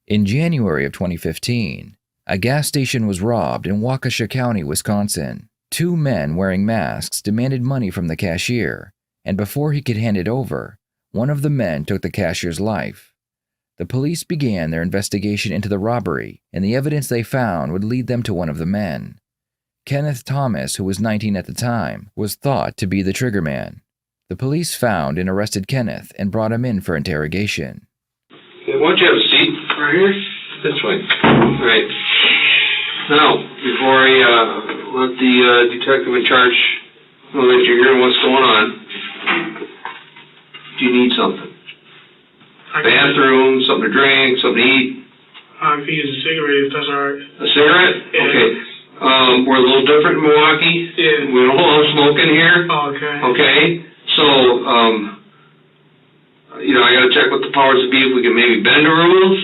In January of 2015, a gas station was robbed in Waukesha County, Wisconsin. Two men wearing masks demanded money from the cashier, and before he could hand it over, one of the men took the cashier's life. The police began their investigation into the robbery, and the evidence they found would lead them to one of the men. Kenneth Thomas, who was 19 at the time, was thought to be the triggerman. The police found and arrested Kenneth and brought him in for interrogation. Okay, why don't you have a seat right here? This way. All right. Now, before I let the detective in charge know that you're here and what's going on, do you need something? Bathroom, something to drink, something to eat? I could use a cigarette if that's alright. A cigarette? Yeah. Okay. We're a little different in Milwaukee. Yeah. We don't allow smoking here. Oh, okay. Okay. So, I got to check with the powers that be if we can maybe bend the rules.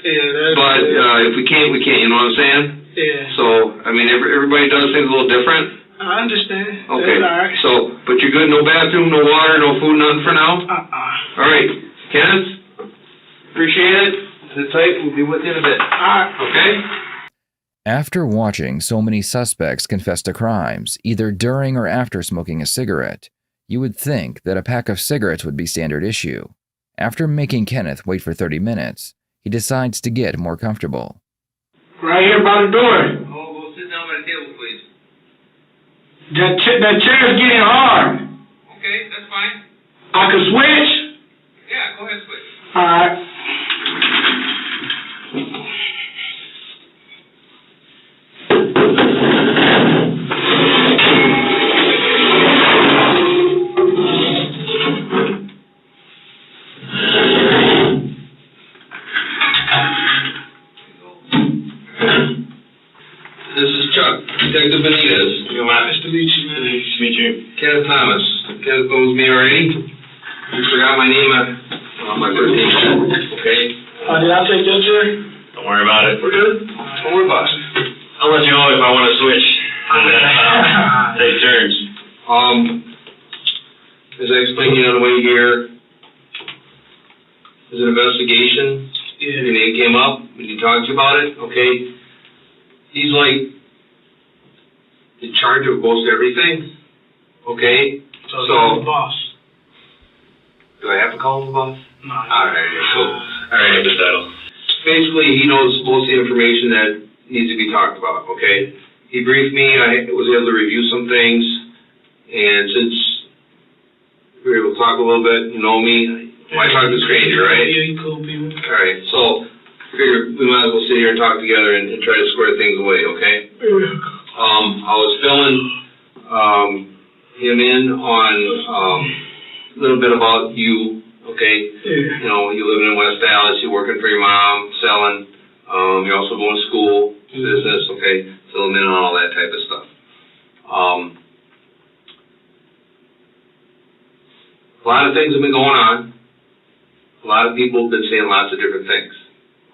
Yeah, But if we can't, we can't. You know what I'm saying? Yeah. So, everybody does things a little different. I understand. Okay. That's alright. So, but you're good? No bathroom, no water, no food, nothing for now? All right. Kenneth, appreciate it. Sit tight. We'll be with you in a bit. Alright. Okay? After watching so many suspects confess to crimes, either during or after smoking a cigarette, you would think that a pack of cigarettes would be standard issue. After making Kenneth wait for 30 minutes, he decides to get more comfortable. Right here by the door. Oh, go sit down by the table, please. That chair's getting hard. Okay, that's fine. I could switch? Yeah, go ahead, switch. Alright. This is Chuck, Detective Benitez. Nice to meet you, man. Nice to meet you. Kenneth Thomas. Kenneth knows me already. You forgot my name on my birthday sheet, okay? Did I take your chair? Don't worry about it. We're good? Don't worry about it. I'll let you know if I want to switch. Take turns. As I explained to you on the way here, there's an investigation. Yeah. Your name came up when you talked to you about it, okay? He's like in charge of most everything, okay? So the boss. Do I have to call him the boss? No. Alright, cool. Alright, The title. basically, he knows most of the information that needs to be talked about, okay? He briefed me, I was able to review some things, and since we were able to talk a little bit, you know me, I talk to a stranger, right? Yeah, you cool people. Alright, so, I figured we might as well sit here and talk together and try to square things away, okay? I was filling him in on a little bit about you, okay? Yeah. You know, you living in West Dallas, you working for your mom, selling, you're also going to school, business, okay? Fill him in on all that type of stuff. A lot of things have been going on. A lot of people have been saying lots of different things,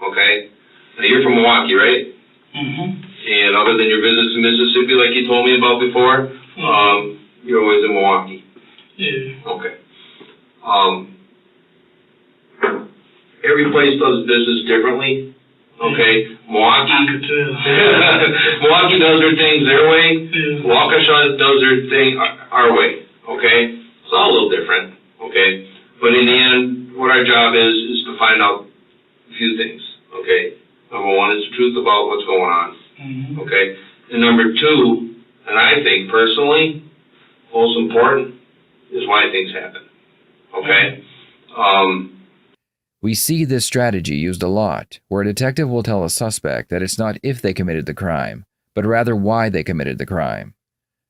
okay? Now, you're from Milwaukee, right? Mm-hmm. And other than your visits in Mississippi, like you told me about before, you're always in Milwaukee. Yeah. Okay. Every place does business differently. Okay. Milwaukee. I could tell. Milwaukee does their things their way. Yeah. Waukesha does their thing our way. Okay. It's all a little different. Okay. But in the end, what our job is to find out a few things. Okay. Number one is the truth about what's going on. Mm-hmm. Okay. And number two, and I think personally, most important, is why things happen. Okay? We see this strategy used a lot, where a detective will tell a suspect that it's not if they committed the crime, but rather why they committed the crime.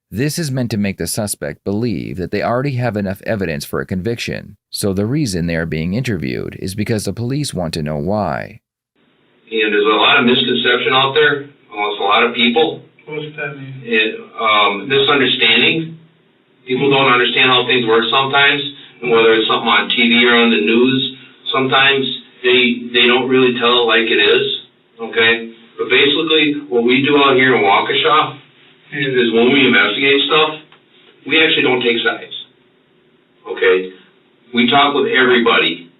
This is meant to make the suspect believe that they already have enough evidence for a conviction, so the reason they are being interviewed is because the police want to know why. And there's a lot of misconception out there amongst a lot of people. What's that mean? Misunderstanding. People don't understand how things work sometimes, and whether it's something on TV or on the news, sometimes they don't really tell it like it is, okay? But basically, what we do out here in Waukesha is when we investigate stuff, we actually don't take sides, okay? We talk with everybody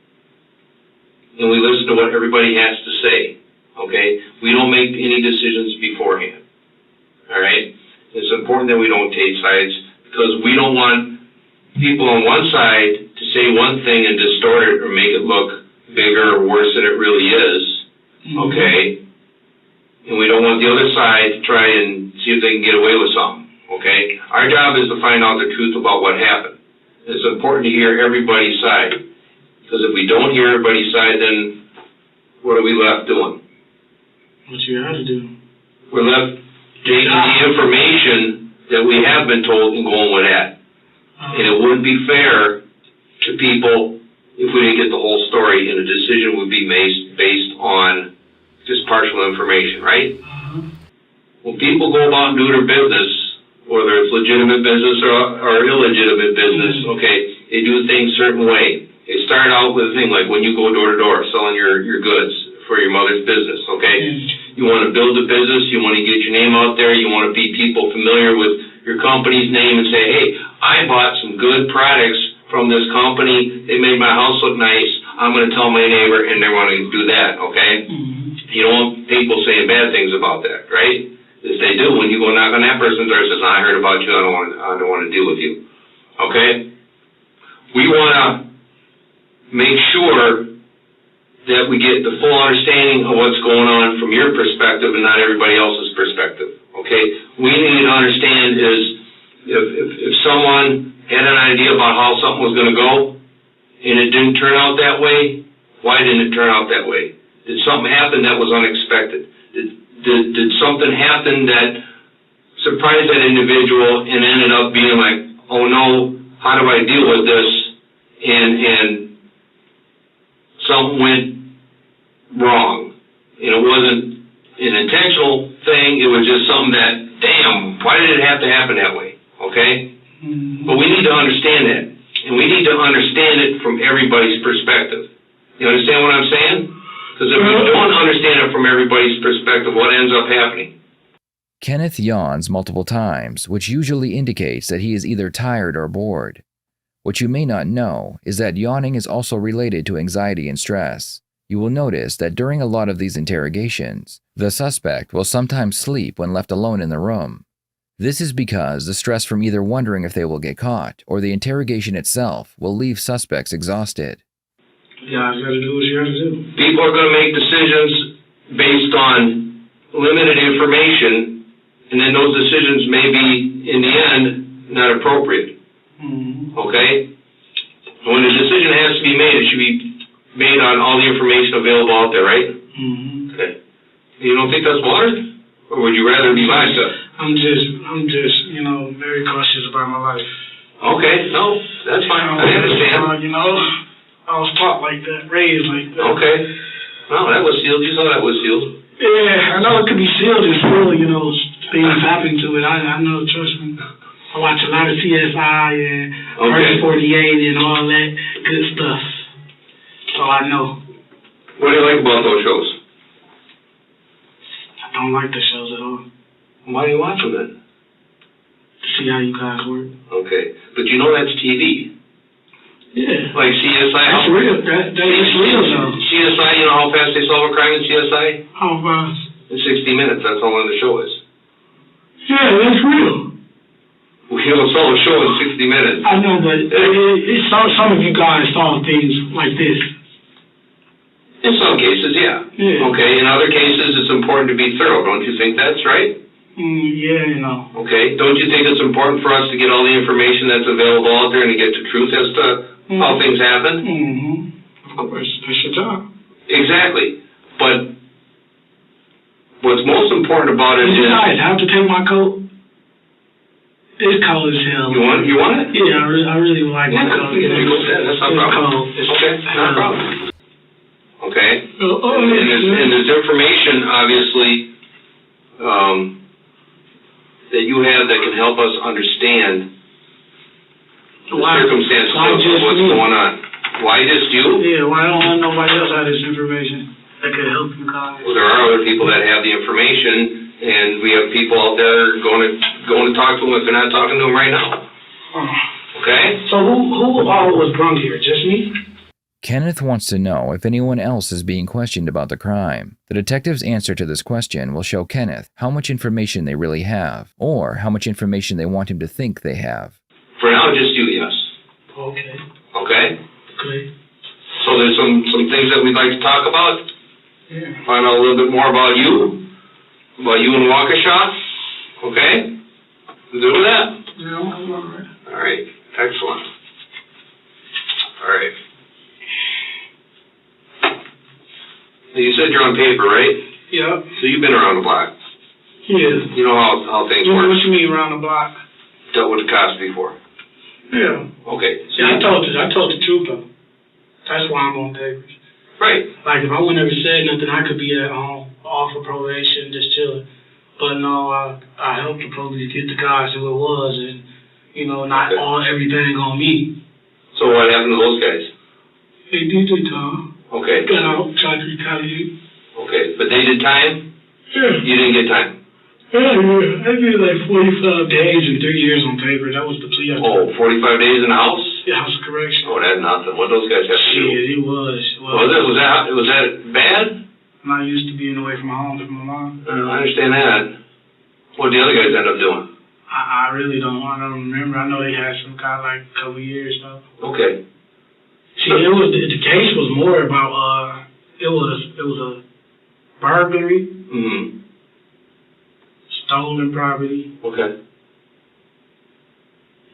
and we listen to what everybody has to say, okay? We don't make any decisions beforehand, all right? It's important that we don't take sides because we don't want people on one side to say one thing and distort it or make it look bigger or worse than it really is, okay? And we don't want the other side to try and see if they can get away with something, okay? Our job is to find out the truth about what happened. It's important to hear everybody's side, because if we don't hear everybody's side, then what are we left doing? What you have to do. We're left taking the information that we have been told and going with that. And it wouldn't be fair to people if we didn't get the whole story, and a decision would be made based on just partial information, right? When people go about and do their business, whether it's legitimate business or illegitimate business, okay, they do things a certain way. They start out with a thing like when you go door to door selling your goods for your mother's business, okay? You want to build a business, you want to get your name out there, you want to be people familiar with your company's name and say, hey, I bought some good products from this company, they made my house look nice, I'm going to tell my neighbor, and they want to do that, okay? You don't want people saying bad things about that, right? If they do, when you go knock on that person's door and says, I heard about you, I don't want to deal with you, okay? We want to make sure that we get the full understanding of what's going on from your perspective and not everybody else's perspective, okay? We need to understand is if someone had an idea about how something was going to go and it didn't turn out that way, why didn't it turn out that way? Did something happen that was unexpected? Did something happen that surprised that individual and ended up being like, oh no, how do I deal with this? And something went wrong. And it wasn't an intentional thing, it was just something that, damn, why did it have to happen that way? Okay? But we need to understand that. And we need to understand it from everybody's perspective. You understand what I'm saying? Because if we don't understand it from everybody's perspective, what ends up happening? Kenneth yawns multiple times, which usually indicates that he is either tired or bored. What you may not know is that yawning is also related to anxiety and stress. You will notice that during a lot of these interrogations, the suspect will sometimes sleep when left alone in the room. This is because the stress from either wondering if they will get caught or the interrogation itself will leave suspects exhausted. Yeah, you gotta do what you have to do. People are going to make decisions based on limited information, and then those decisions may be, in the end, not appropriate. Okay? When a decision has to be made, it should be made on all the information available out there, right? Okay. You don't think that's water? Or would you rather be livestock? I'm just, very cautious about my life. Okay, no, that's fine. I understand. I was taught like that, raised like that. Okay. Well, that was sealed. You saw that was sealed. Yeah, I know it could be sealed and still, things happen to it. I know, trust me. I watch a lot of CSI and First 48 and all that good stuff. So I know. What do you like about those shows? I don't like the shows at all. Why do you watch them then? To see how you guys work. Okay. But you know that's TV. Yeah. Like CSI. That's real. That is real, though. CSI, you know how fast they solve a crime in CSI? How fast? In 60 minutes. That's how long the show is. Yeah, that's real. We don't solve a show in 60 minutes. I know, but some of you guys solve things like this. In some cases, yeah. Okay, in other cases, it's important to be thorough. Don't you think that's right? Yeah, Okay, don't you think it's important for us to get all the information that's available out there and to get the truth as to how things happen? Of course, that's your job. Exactly. But what's most important about it is... Guys, I have to take my coat. It's cold as hell. You want it? Yeah, I really would like my coat. That's not a problem. It's okay, not a problem. Okay? And there's information, obviously, that you have that can help us understand the circumstances of what's going on. Why just you? Yeah, why don't nobody else have this information that could help you guys? Well, there are other people that have the information, and we have people out there going to talk to them if they're not talking to them right now. Okay? So who all was drunk here? Just me? Kenneth wants to know if anyone else is being questioned about the crime. The detective's answer to this question will show Kenneth how much information they really have, or how much information they want him to think they have. For now, just you, yes. Okay. Okay? Good. So there's some things that we'd like to talk about. Yeah. Find out a little bit more about you in Waukesha. Okay? You good with that? Yeah, I'm all right. All right. Excellent. All right. You said you're on paper, right? Yeah. So you've been around the block. Yeah. You know how things What work. you mean around the block? Dealt with the cops before. Yeah. Okay. So I told the truth though. That's why I'm on papers. right. Like if I would never said nothing, I could be at home, off of probation, just chilling. But no, I helped the police get the guys who it was, and not all everything on me. So what happened to those guys? They did their time. Okay. Got out, tried to retaliate. Okay. But they did time? Yeah. You didn't get time? Yeah. I did like 45 days and 3 years on paper. That was the plea. Oh, 45 days in the house? Yeah, house of correction. Oh, that's nothing. What those guys have to do? Shit, it was. Was that bad? I'm not used to being away from home from my mom. I understand that. What did the other guys end up doing? I really don't. I don't remember. I know they had some guy like a couple years though. Okay. See, the case was more about it was a burglary, Mm-hmm. stolen property, Okay.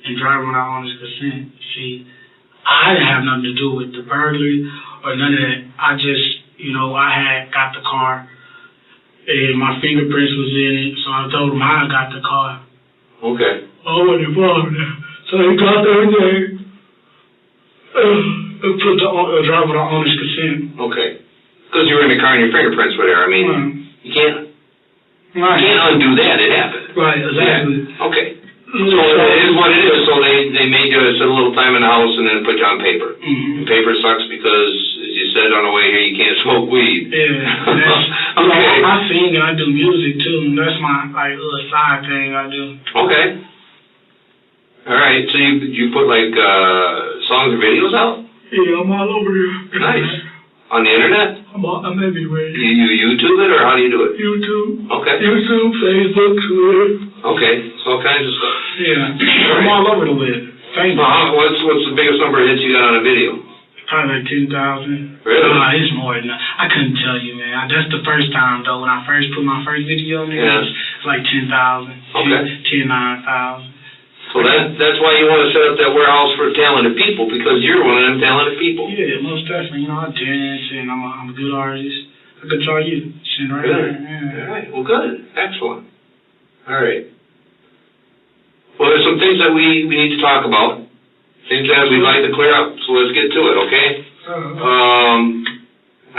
and driving without owner's consent. See, I didn't have nothing to do with the burglary or none of that. I just, I had got the car, and my fingerprints was in it, so I told them how I got the car. Okay. I wasn't involved in that. So they got there and put the driver without owner's consent. Okay. Because you were in the car and your fingerprints were there. I mean, you can't undo that. It happened. Right, exactly. Yeah. Okay. So it is what it is. So they made you sit a little time in the house and then put you on paper. Mm-hmm. And paper sucks because, as you said on the way here, you can't smoke weed. Yeah. Okay. I sing and I do music too. And that's my little side thing I do. Okay. All right. So you put like songs or videos out? Yeah, I'm all over there. Nice. On the internet? I'm everywhere. You YouTube it or how do you do it? YouTube. Okay. YouTube, Facebook, Twitter. Okay. So all kinds of stuff. Yeah. All I'm right. all over the web. Thank you. What's the biggest number of hits you got on a video? Probably like 10,000. Really? It's more than that. I couldn't tell you, man. That's the first time, though. When I first put my first video in there, Yeah. it's like 10,000. Okay. 9,000. So that's why you want to set up that warehouse for talented people, because you're one of them talented people. Yeah, most definitely. I dance, and I'm a good artist. I could try you. Sitting right Good. there. Yeah. All right. Well, good. Excellent. All right. Well, there's some things that we need to talk about. Things that we'd like to clear up. So let's get to it, okay?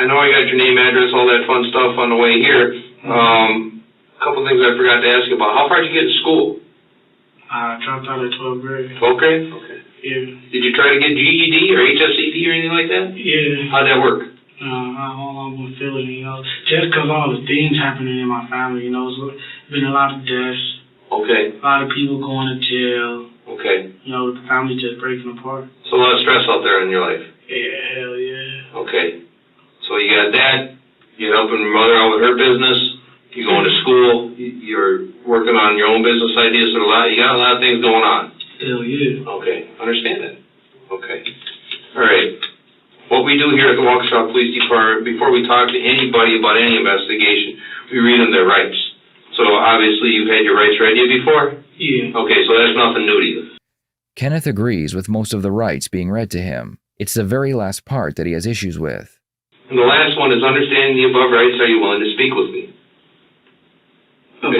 I know I got your name, address, all that fun stuff on the way here. A couple things I forgot to ask you about. How far did you get to school? I dropped out at 12th grade. 12th grade? Okay. Yeah. Did you try to get GED or HSED or anything like that? Yeah. How'd that work? I'm feeling it, just because all the things happening in my family, it's been a lot of deaths. Okay. A lot of people going to jail. Okay. The family just breaking apart. So a lot of stress out there in your life? Yeah, hell yeah. Okay. So you got that. You're helping your mother out with her business. You're going to school. You're working on your own business ideas. So you got a lot of things going on. Hell yeah. Okay. Understand that. Okay. All right. What we do here at the Waukesha Police Department, before we talk to anybody about any investigation, we read them their rights. So obviously you've had your rights read to you before? Yeah. Okay, so that's nothing new to you. Kenneth agrees with most of the rights being read to him. It's the very last part that he has issues with. And the last one is understanding the above rights. Are you willing to speak with me? Okay.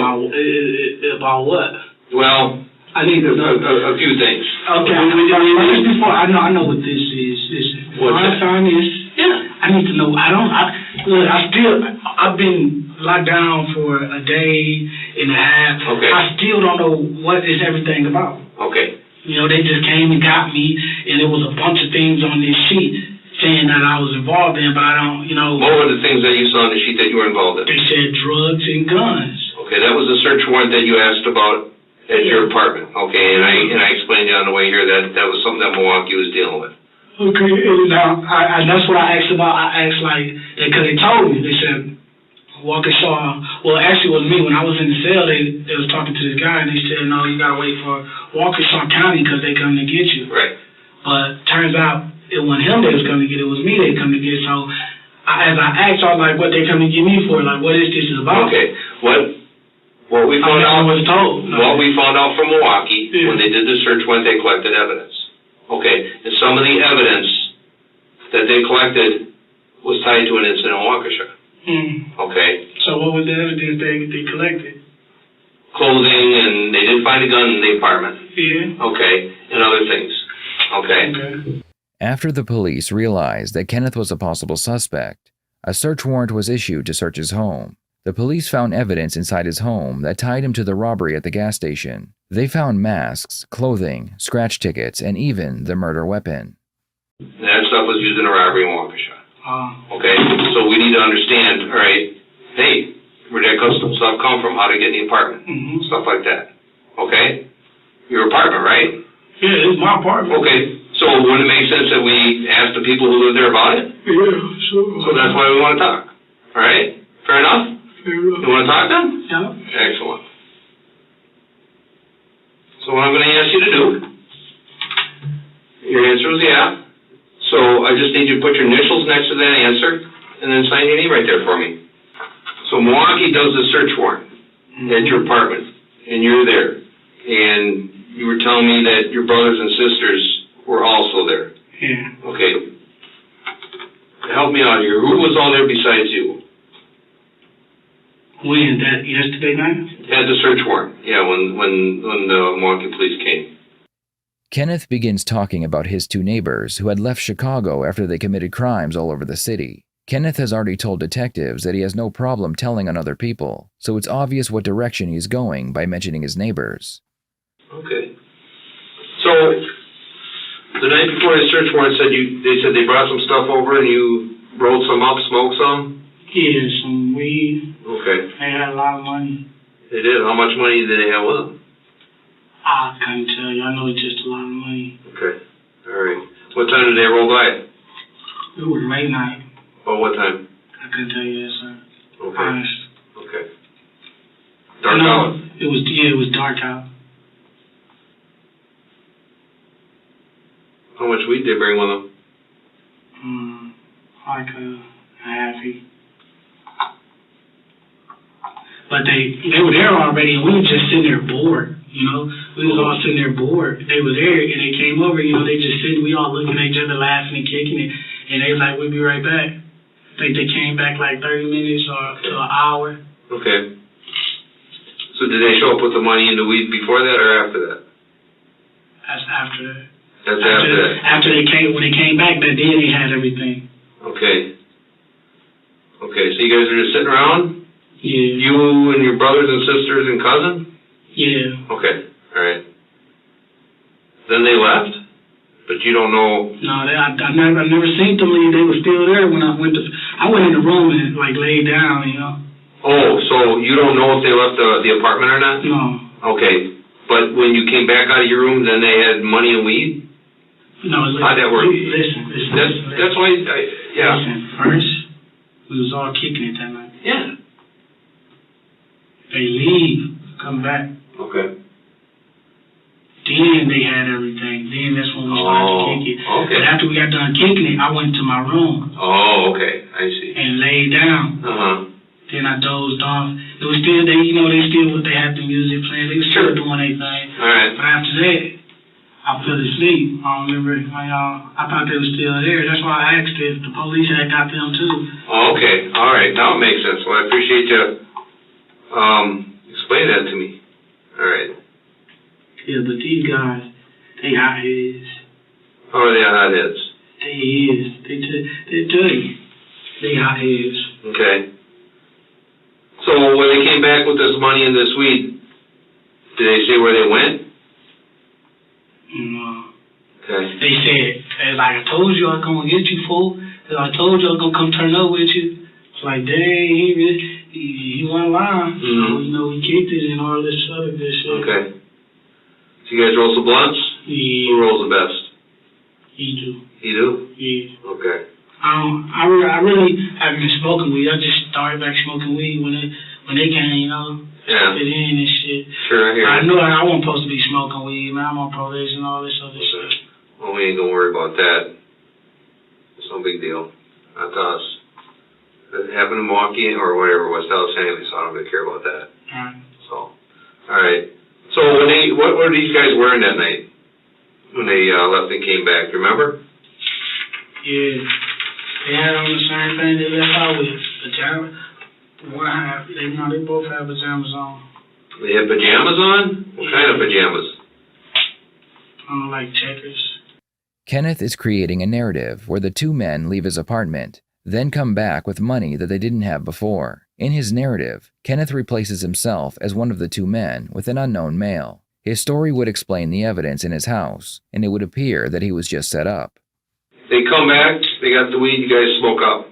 About what? Well, I need to know. A few things. Okay. First, before I know what this is. Listen, when I sign this, I need to know. I've been locked down for a day and a half. Okay. I still don't know what is everything about. Okay. They just came and got me, and there was a bunch of things on this sheet saying that I was involved in, but I don't, What were the things that you saw on the sheet that you were involved in? They said drugs and guns. Okay, that was a search warrant that you asked about at your apartment. Okay, and I explained to you on the way here that was something that Milwaukee was dealing with. Okay, and now, that's what I asked about. I asked, like, because they told me, they said, Walker saw, well, actually it was me. When I was in the cell, they was talking to this guy, and they said, no, you got to wait for Waukesha County because they coming to get you. Right. But turns out it wasn't him they was coming to get, it was me they come to get. So as I asked, I was like, what they coming to get me for? Like, what is this about? Okay, what we found out, was told. what we found out from Milwaukee, when they did the search warrant, they collected evidence. Okay, and some of the evidence that they collected was tied to an incident in Waukesha. Okay. So what was the evidence they collected? Clothing, and they did find a gun in the apartment. Yeah. Okay, and other things. Okay. After the police realized that Kenneth was a possible suspect, a search warrant was issued to search his home. The police found evidence inside his home that tied him to the robbery at the gas station. They found masks, clothing, scratch tickets, and even the murder weapon. That stuff was used in a robbery in Waukesha. Okay, so we need to understand, all right, hey, where'd that custom stuff come from? How to get in the apartment? Stuff like that. Okay? Your apartment, right? Yeah, it's my apartment. Okay, so wouldn't it make sense that we ask the people who live there about it? Yeah, sure. So that's why we want to talk. All right? Fair enough? Fair enough. You want to talk then? Yeah. Excellent. So what I'm going to ask you to do, your answer was yeah. So I just need you to put your initials next to that answer and then sign your name right there for me. So Milwaukee does the search warrant at your apartment, and you're there. And you were telling me that your brothers and sisters were also there. Yeah. Okay. Help me out here. Who was all there besides you? When? That yesterday night? At the search warrant. Yeah, when the Milwaukee police came. Kenneth begins talking about his two neighbors who had left Chicago after they committed crimes all over the city. Kenneth has already told detectives that he has no problem telling on other people, so it's obvious what direction he's going by mentioning his neighbors. Okay. So, the night before the search warrant they said they brought some stuff over and you rolled some up, smoked some? Yeah, some weed. Okay. They had a lot of money. They did? How much money did they have with them? I couldn't tell you. I know it's just a lot of money. Okay. All right. What time did they roll by? It was late night. Oh, what time? I couldn't tell you that, sir. Okay. Honest. Okay. Dark out? It was dark out. How much weed did they bring with them? Like a halfie. But they were there already, and we were just sitting there bored, you know. We was all sitting there bored. They were there, and they came over, you know, they just sitting, we all looking at each other, laughing and kicking it. And they was like, we'll be right back. I think they came back like 30 minutes or to an hour. Okay. So did they show up with the money and the weed before that or after that? That's after that. That's after that? After when they came back, then they had everything. Okay. Okay, so you guys are just sitting around? Yeah. You and your brothers and sisters and cousin? Yeah. Okay, all right. Then they left, but you don't know. No, I never seen them leave. They were still there when I went in the room and like laid down, you know. Oh, so you don't know if they left the apartment or not? No. Okay, but when you came back out of your room, then they had money and weed? No. Listen, how'd that work? Listen. That's why. Yeah. Listen, first we was all kicking it that night. Yeah. They leave, come back. Okay. Then they had everything. Then that's when we started to kick it. Okay. But after we got done kicking it, I went to my room. Oh, okay. I see. And laid down. Then I dozed off. It was still they had the music playing. They were still doing their thing. All right. But after that, I fell asleep. I don't remember. I thought they were still there. That's why I asked if the police had got them too. Oh, okay. All right. Now it makes sense. Well, I appreciate you explain that to me. All right. Yeah, but these guys, they hot heads. How are they hot heads? They is. They tell you. They hot heads. Okay. So when they came back with this money and this weed, did they say where they went? No. Okay. They said, like I told you I was going to get you, fool. I told you I was going to come turn up with you. It's like, dang, he wasn't lying. So, you know, we kicked it and all this other good shit. Okay. So you guys roll some blunts? Yeah. Who rolls the best? He do. You do? Yeah. Okay. I really haven't been smoking weed. I just started back smoking weed when they came, you know. Yeah. Fit in and shit. Sure, I hear I you. knew I wasn't supposed to be smoking weed, man. I'm on probation and all this other shit. Well, we ain't gonna worry about that. It's no big deal. Not to us. It happened in Milwaukee or whatever, West Dallas anyway, so I don't really care about that. Alright. So, alright. So what were these guys wearing that night? When they left and came back, remember? Yeah. They had on the same thing they left out with. Pajamas. They both have pajamas on. They had pajamas on? What kind of pajamas? Like checkers. Kenneth is creating a narrative where the two men leave his apartment, then come back with money that they didn't have before. In his narrative, Kenneth replaces himself as one of the two men with an unknown male. His story would explain the evidence in his house, and it would appear that he was just set up. They come back, they got the weed, you guys smoke up.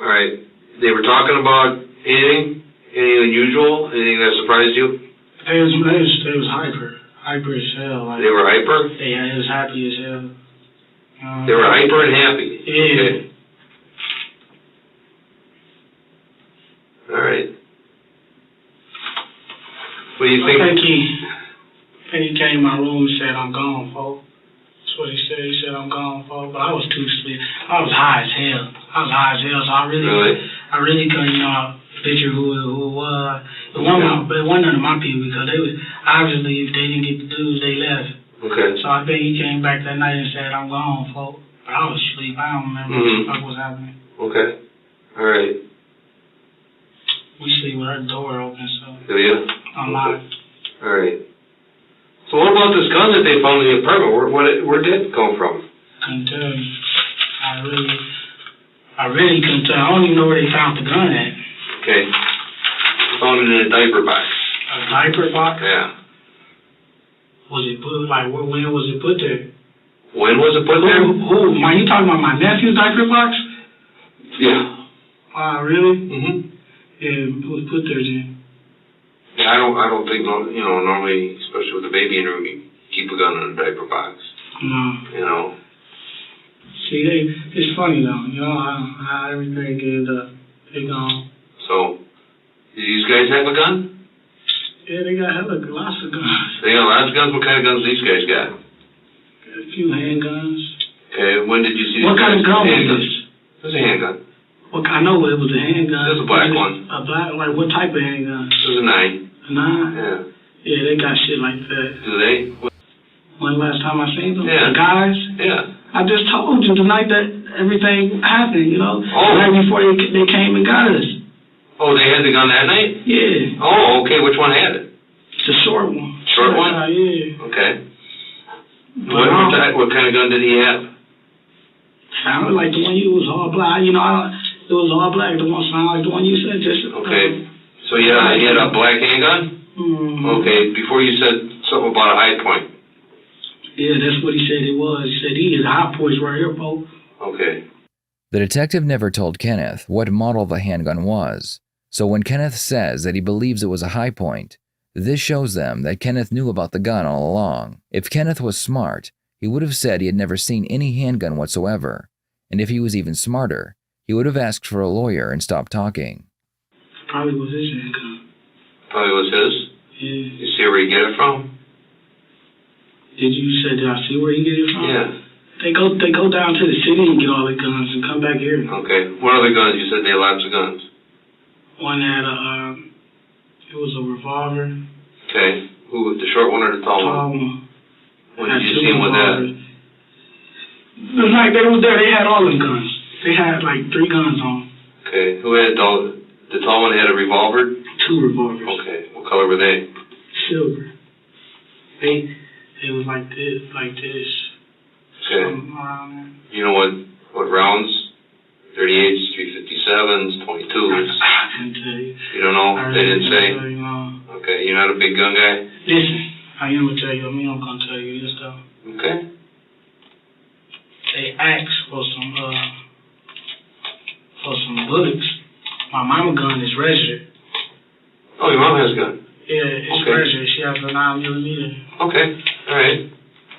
Alright. They were talking about anything unusual? Anything that surprised you? They was hyper as hell. Like, They were hyper? Yeah, it was happy as hell. They were hyper and happy? Yeah. Okay. Alright. What do you think? I think he came in my room and said, I'm gone, folks. That's what he said. He said, I'm gone, folks. But I was too sleepy. I was high as hell. So I really couldn't, picture who it was. It wasn't none of my people because they was, obviously, if they didn't get the dudes, they left. Okay. So I think he came back that night and said, I'm gone, folks. But I was asleep. I don't remember what the fuck was happening. Okay. Alright. We sleep with our door open, so. Do you? Unlocked. Alright. So what about this gun that they found in the apartment? Where did it come from? Couldn't tell you. I really couldn't tell. I don't even know where they found the gun at. Okay. Found it in a diaper box. A diaper box? Yeah. Was it put, when was it put there? When was it put there? Who? You talking about my nephew's diaper box? Yeah. Really? Mm-hmm. Yeah, it was put there, Jim. Yeah, I don't think, normally, especially with a baby in the room, you keep a gun in a diaper box. No. See, it's funny though, how everything ended up. They gone. So, do these guys have a gun? Yeah, they got lots of guns. They got lots of guns? What kind of guns these guys got? Got a few handguns. Okay, when did you see these What kind of gun was handguns? this? It was a handgun. I know it was a handgun. It was a black one. A black, what type of handgun? It was a 9. A 9? Yeah. Yeah, they got shit like that. Do they? When last time I seen them? Yeah. The guys? Yeah. I just told you the night that everything happened, Oh. Right before they came and got us. Oh, they had the gun that night? Yeah. Oh, okay. Which one had it? It's a short one. Short one? Yeah. Okay. What kind of gun did he have? Sounded like the one you was all black. It was all black. The one sounded like the one you said just. Okay. So he had a black handgun? Mm-hmm. Okay. Before you said something about a high point. Yeah, that's what he said it was. He said he is a high point right here, folks. Okay. The detective never told Kenneth what model the handgun was, so when Kenneth says that he believes it was a high point, this shows them that Kenneth knew about the gun all along. If Kenneth was smart, he would have said he had never seen any handgun whatsoever, and if he was even smarter, he would have asked for a lawyer and stopped talking. Probably was his handgun. Probably was his? Yeah. You see where you get it from? Did I see where he get it from? Yeah. They go down to the city and get all the guns and come back here. Okay. What other guns? You said they had lots of guns. One had it was a revolver. Okay. Who, the short one or the tall one? When did you see him with that? The night they was there, they had all them guns. They had 3 guns on. Okay. Who had the tall one had a revolver? 2 revolvers. Okay. What color were they? Silver. It was like this. Okay. You know what rounds? 38s, 357s, 22s. I couldn't tell you. You don't know? They didn't say? Tell you, no. Okay. You're not a big gun guy? Listen, I am gonna tell you. I'm gonna tell you this though. Okay. They asked for some bullets. My mama gun is registered. Oh, your mom has a gun? Yeah, it's Okay. registered. She has a 9mm. Okay. All right.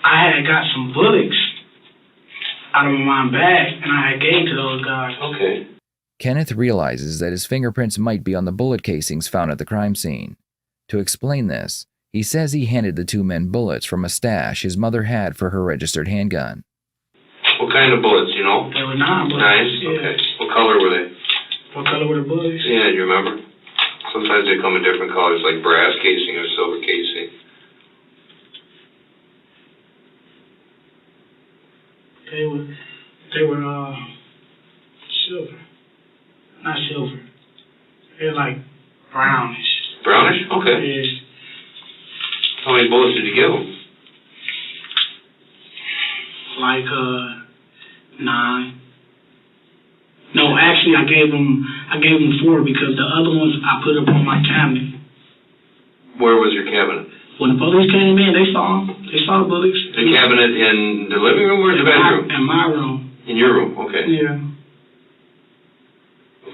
I had got some bullets. out of my bag, and I had gave to those guys. Okay. Kenneth realizes that his fingerprints might be on the bullet casings found at the crime scene. To explain this, he says he handed the two men bullets from a stash his mother had for her registered handgun. What kind of bullets, you know? They were 9 bullets. Nice, Yeah. okay. What color were they? What color were the bullets? Yeah, you remember? Sometimes they come in different colors, like brass casing or silver casing. They were silver. Not silver. They're like brownish. Brownish? Okay. Yes. How many bullets did you give them? Like 9. No, actually, I gave them 4 because the other ones I put up on my cabinet. Where was your cabinet? When the police came in, they saw them. They saw the bullets. The cabinet in the living room or the bedroom? In my room. In your room, okay. Yeah.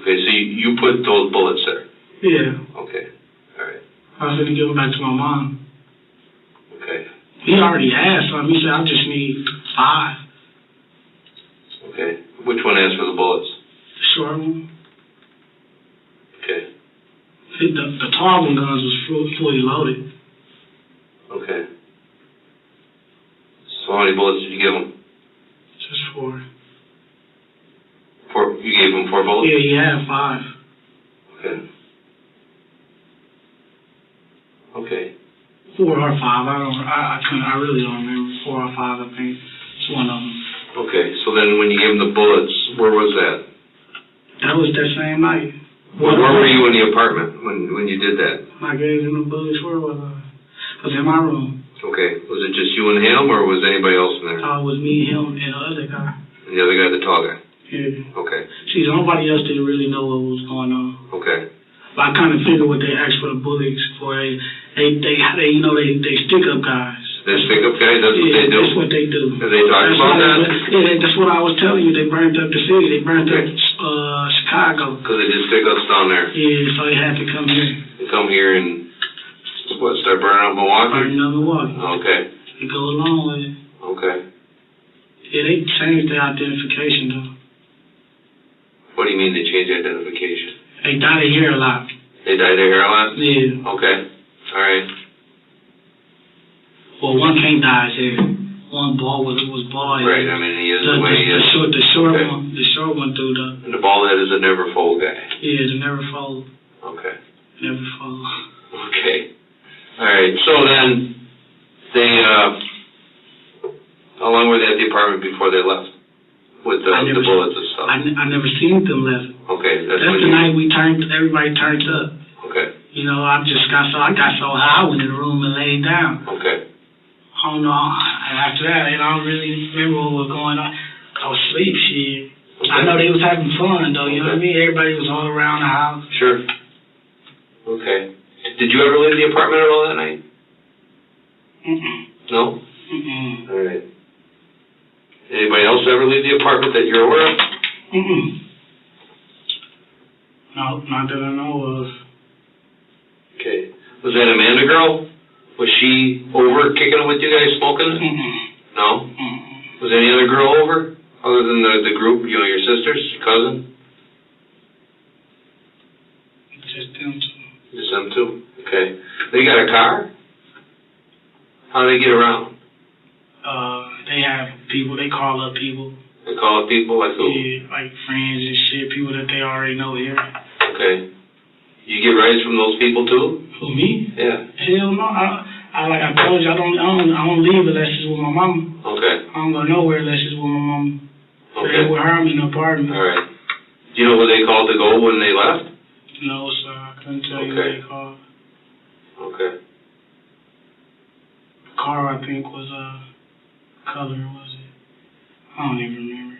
Okay, so you put those bullets there? Yeah. Okay, all right. I was going to give them back to my mom. Okay, He already asked, so he said, I just need 5. okay. Which one asked for the bullets? The short one. Okay, The tall one guns was fully loaded. okay. So how many bullets did you give him? Just 4. 4? You gave him 4 bullets? Yeah, he had 5. Okay. Okay. 4 or 5. I really don't remember. 4 or 5, I think. It's one of them. Okay, so then when you gave him the bullets, where was that? That was that same night. Where were you in the apartment when you did that? I gave him the bullets. Where was I? I was in my room. Okay, was it just you and him, or was anybody else in there? It was me, him, and the other guy. And the other guy, the tall guy? Yeah. Okay, See, nobody else didn't really know what was going on. okay. But I kind of figured what they asked for the bullets for. They stick up guys. They stick up guys, that's what they do? That's what they do. Have they talked about that? Yeah, that's what I was telling you. They burned up the city. They burned up Chicago. Because they did stick ups down there. Yeah, so they had to come here. They come here and, start burning up Milwaukee? Burning up Milwaukee. Okay, It go along with it. okay. Yeah, they changed their identification, though. What do you mean they changed identification? They dyed their hair a lot. They dyed their hair a lot? Yeah. Okay, all right. Well, one can't dye his hair. One bald was bald. Right, I mean, he is the way he is. The short Okay. one. The short one through the. And the bald head is a never fold guy. Yeah, the never fold. Okay. Never fold. Okay. All right. So then, they, how long were they at the apartment before they left? With the bullets and stuff? I never seen them left. Okay. That's the night everybody turned up. Okay. You know, I got so high, I went in the room and laid down. Okay. I don't know, after that, I don't really remember what was going on. I was asleep, shit. Okay. I know they was having fun, though, you know what I mean? Everybody was all around the house. Sure. Okay. Did you ever leave the apartment at all that night? Mm-mm. No? Mm-mm. All right. Anybody else ever leave the apartment that you're aware of? Mm-mm. No, not that I know of. Okay. Was that Amanda girl? Was she over kicking it with you guys smoking? Mm-mm. No? Mm-mm. Was any other girl over? Other than the group, you know, your sisters, your cousin? Just them two. Just them two? Okay. They got a car? How do they get around? They have people, they call up people. They call up people like who? Yeah, like friends and shit, people that they already know here. Okay. You get rides from those people too? Who, me? Yeah. Hell no. I like I told you, I don't leave unless it's with my mama. Okay. I don't go nowhere unless it's with my mama. Okay. With her, I'm in the apartment. All right. Do you know who they called to go when they left? No, sir. I couldn't tell you Okay. what they called. Okay. Car, I think, was color, was it? I don't even remember.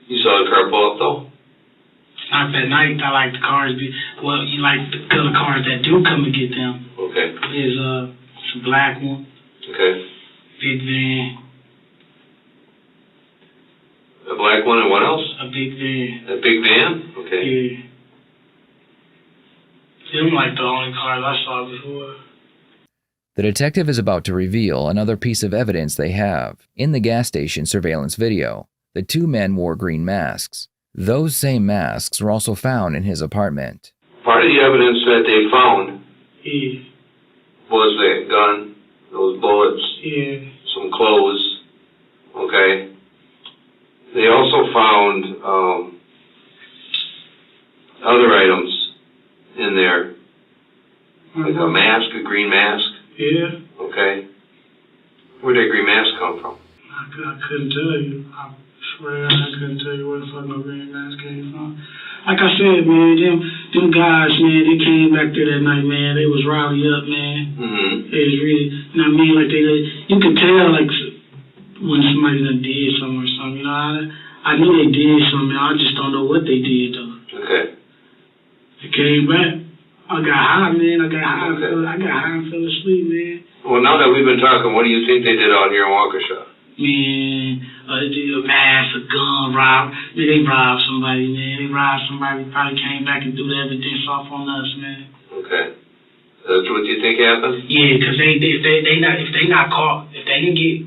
You saw the car pull up though? Not that night. I like the cars. You like the other cars that do come and get them. Okay. There's it's a black one. Okay. Big van. A black one and what else? A big van. A big van? Okay. Yeah. Them like the only cars I saw before. The detective is about to reveal another piece of evidence they have. In the gas station surveillance video, the two men wore green masks. Those same masks were also found in his apartment. Part of the evidence that they found Yeah. was that gun, those bullets, Yeah. some clothes, okay? They also found other items in there, like a mask, a green mask, Yeah. okay? Where'd that green mask come from? I couldn't tell you. I swear I couldn't tell you where the fuck no green mask came from. Like I said, man, them guys, man, they came back there that night, man. They was rowdy up, man. Mm-hmm. They was really, you know what I mean? Like you could tell, like, when somebody done did something or something. You know, I knew they did something. I just don't know what they did though. Okay. They came back. I got high, man. I got high. Okay. I got high and fell asleep, man. Well, now that we've been talking, what do you think they did out here in Waukesha? Man, they did a mask, a gun, they robbed somebody, man. They robbed somebody, probably came back and threw the evidence off on us, man. Okay. That's what you think happened? Yeah, because if they not caught, if they didn't get,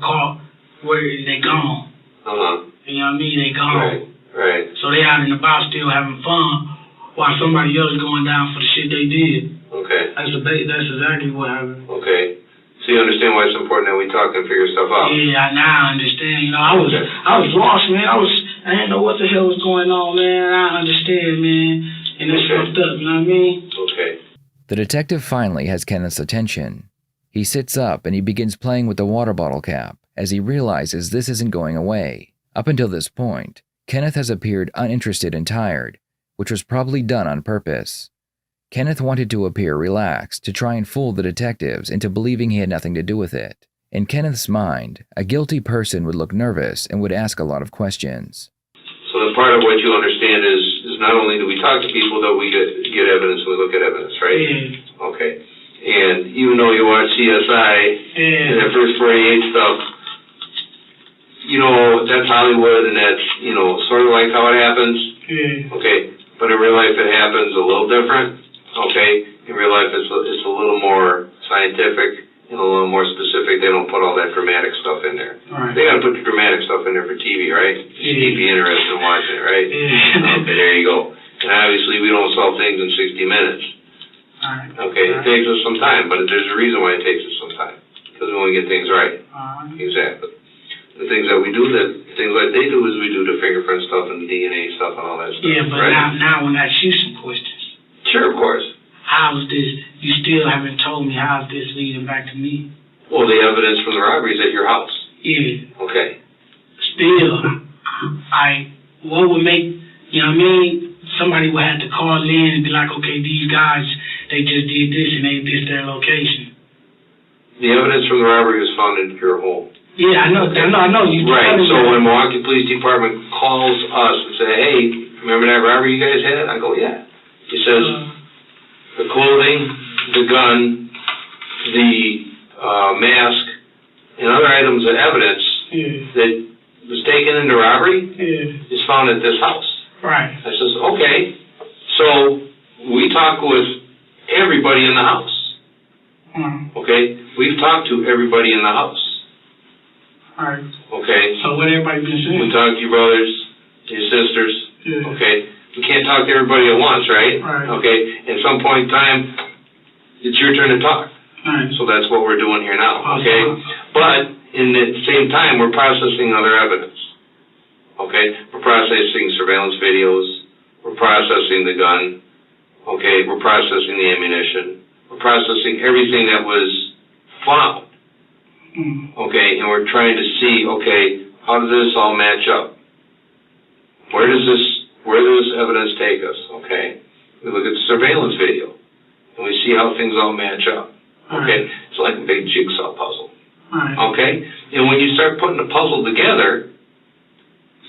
caught, where they gone. Uh-huh. You know what I mean? They gone. Right, right. So they out and about still having fun while somebody else going down for the shit they did. Okay. That's exactly what happened. Okay. So you understand why it's important that we talk and figure stuff out? Yeah, now I understand. You know, I was lost, man. I didn't know what the hell was going on, man. I understand, man. And it's fucked up, you know what I mean? Okay. The detective finally has Kenneth's attention. He sits up and he begins playing with the water bottle cap as he realizes this isn't going away. Up until this point, Kenneth has appeared uninterested and tired, which was probably done on purpose. Kenneth wanted to appear relaxed to try and fool the detectives into believing he had nothing to do with it. In Kenneth's mind, a guilty person would look nervous and would ask a lot of questions. So the part of what you understand is not only do we talk to people, though we get evidence and we look at evidence, right? Yeah. Okay. And even though you watch CSI and that first 48 stuff, you know, that's Hollywood and that's, you know, sort of like how it happens. Yeah. Okay. But in real life it happens a little different. Okay, in real life it's a little more scientific and a little more specific. They don't put all that dramatic stuff in there. Right. They got to put the dramatic stuff in there for TV, right? Yeah. Keep you interested in watching it, right? Yeah. Okay, there you go. And obviously we don't solve things in 60 minutes. Alright. Okay, it takes us some time, but there's a reason why it takes us some time. Because we want to get things right. Exactly. The things that we do, things like they do is we do the fingerprint stuff and the DNA stuff and all that stuff. Yeah, but right? now when I ask you some questions. Sure, of course. How is this? You still haven't told me how is this leading back to me? Well, the evidence from the robberies at your house. Yeah. Okay. Still, what would make, you know what I mean? Somebody would have to call in and be like, okay, these guys, they just did this and this their location. The evidence from the robbery was found in your home. Yeah, I know. You right. So when Milwaukee Police Department calls us and say, hey, remember that robbery you guys had? I go, yeah. He says, the clothing, the gun, the mask, and other items of evidence that was taken in the robbery is found at this house. Right. I says, okay. So we talk with everybody in the house. Okay? We've talked to everybody in the house. All right. Okay? So what everybody been saying? We talked to your brothers, your sisters. Okay? We can't talk to everybody at once, right? Right. Okay? At some point in time, it's your turn to talk. Right. So that's what we're doing here now, okay? But in the same time, we're processing other evidence, okay? We're processing surveillance videos. We're processing the gun, okay? We're processing the ammunition. We're processing everything that was found, okay? And we're trying to see, okay, how does this all match up? Where does this evidence take us, okay? We look at the surveillance video, and we see how things all match up, okay? It's like a big jigsaw puzzle, okay? And when you start putting the puzzle together,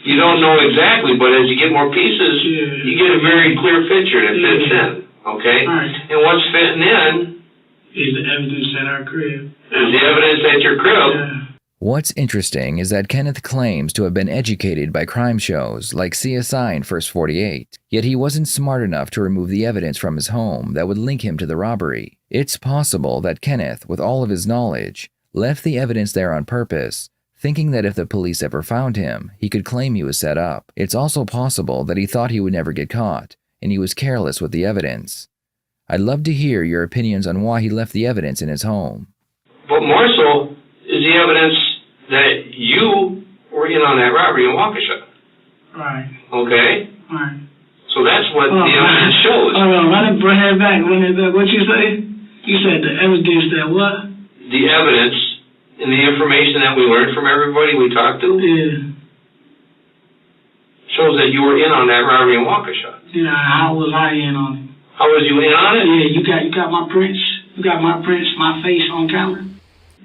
you don't know exactly, but as you get more pieces, you get a very clear picture that fits in, okay? And what's fitting in is the evidence at our crib. Is the evidence at your crib. What's interesting is that Kenneth claims to have been educated by crime shows like CSI and First 48, yet he wasn't smart enough to remove the evidence from his home that would link him to the robbery. It's possible that Kenneth, with all of his knowledge, left the evidence there on purpose, thinking that if the police ever found him, he could claim he was set up. It's also possible that he thought he would never get caught, and he was careless with the evidence. I'd love to hear your opinions on why he left the evidence in his home. But more so is the evidence that you were in on that robbery in Waukesha. Right. Okay? Right. So that's what the evidence shows. Run it back. What you say? You said the evidence that what? The evidence and the information that we learned from everybody we talked to shows that you were in on that robbery in Waukesha. Yeah, how was I in on it? How was you in on it? Yeah, you got my prints. You got my prints, my face on camera.